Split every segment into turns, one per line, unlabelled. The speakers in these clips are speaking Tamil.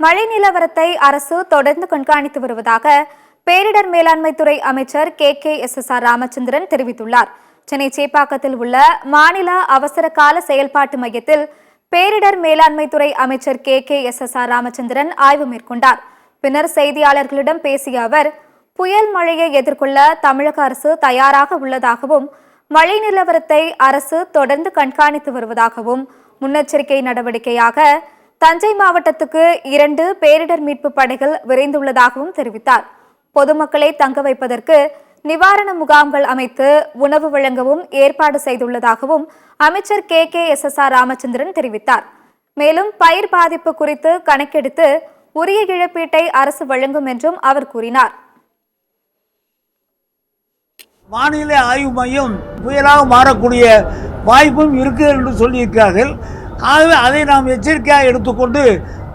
மழை நிலவரத்தை அரசு தொடர்ந்து கண்காணித்து வருவதாக பேரிடர் மேலாண்மை துறை அமைச்சர் KKSSR ராமச்சந்திரன் தெரிவித்துள்ளார். சென்னை சேப்பாக்கத்தில் உள்ள மாநில அவசர கால செயல்பாட்டு மையத்தில் பேரிடர் மேலாண்மை துறை அமைச்சர் KKSSR ராமச்சந்திரன் ஆய்வு மேற்கொண்டார். பின்னர் செய்தியாளர்களிடம் பேசிய அவர், புயல் மழையை எதிர்கொள்ள தமிழக அரசு தயாராக உள்ளதாகவும், மழை நிலவரத்தை அரசு தொடர்ந்து கண்காணித்து வருவதாகவும், முன்னெச்சரிக்கை நடவடிக்கையாக தஞ்சை மாவட்டத்துக்கு 2 பேரிடர் மீட்பு படைகள் விரைந்துள்ளதாகவும் தெரிவித்தார். பொதுமக்களை தங்க வைப்பதற்கு நிவாரண முகாம்கள் அமைத்து உணவு வழங்கவும் ஏற்பாடு செய்துள்ளதாகவும் அமைச்சர் KKSSR ராமச்சந்திரன் தெரிவித்தார். மேலும் பயிர் பாதிப்பு குறித்து கணக்கெடுத்து உரிய இழப்பீட்டை அரசு வழங்கும் என்றும் அவர் கூறினார்.
வானிலை ஆய்வு மையம் புயலாக மாறக்கூடிய வாய்ப்பும் இருக்கு என்று சொல்லியிருக்கிறார்கள். ஆகவே அதை நாம் எச்சரிக்கையாக எடுத்துக்கொண்டு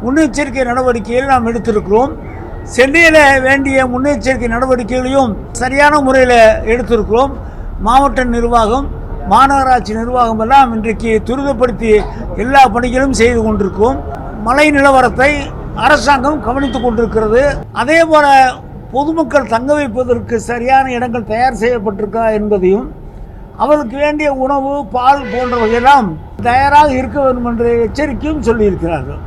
முன்னெச்சரிக்கை நடவடிக்கைகளை நாம் எடுத்திருக்கிறோம். சென்னையில் வேண்டிய முன்னெச்சரிக்கை நடவடிக்கைகளையும் சரியான முறையில் எடுத்திருக்கிறோம். மாவட்ட நிர்வாகம், மாநகராட்சி நிர்வாகம் எல்லாம் இன்றைக்கு துரிதப்படுத்தி எல்லா பணிகளும் செய்து கொண்டிருக்கிறோம். மழை நிலவரத்தை அரசாங்கம் கவனித்துக் கொண்டிருக்கிறது. அதே போல பொதுமக்கள் தங்க வைப்பதற்கு சரியான இடங்கள் தயார் செய்யப்பட்டிருக்கா என்பதையும், அவருக்கு வேண்டிய உணவு, பால் போன்றவையெல்லாம் தயாராக இருக்க வேண்டும் என்ற எச்சரிக்கையும் சொல்லியிருக்கிறார்கள்.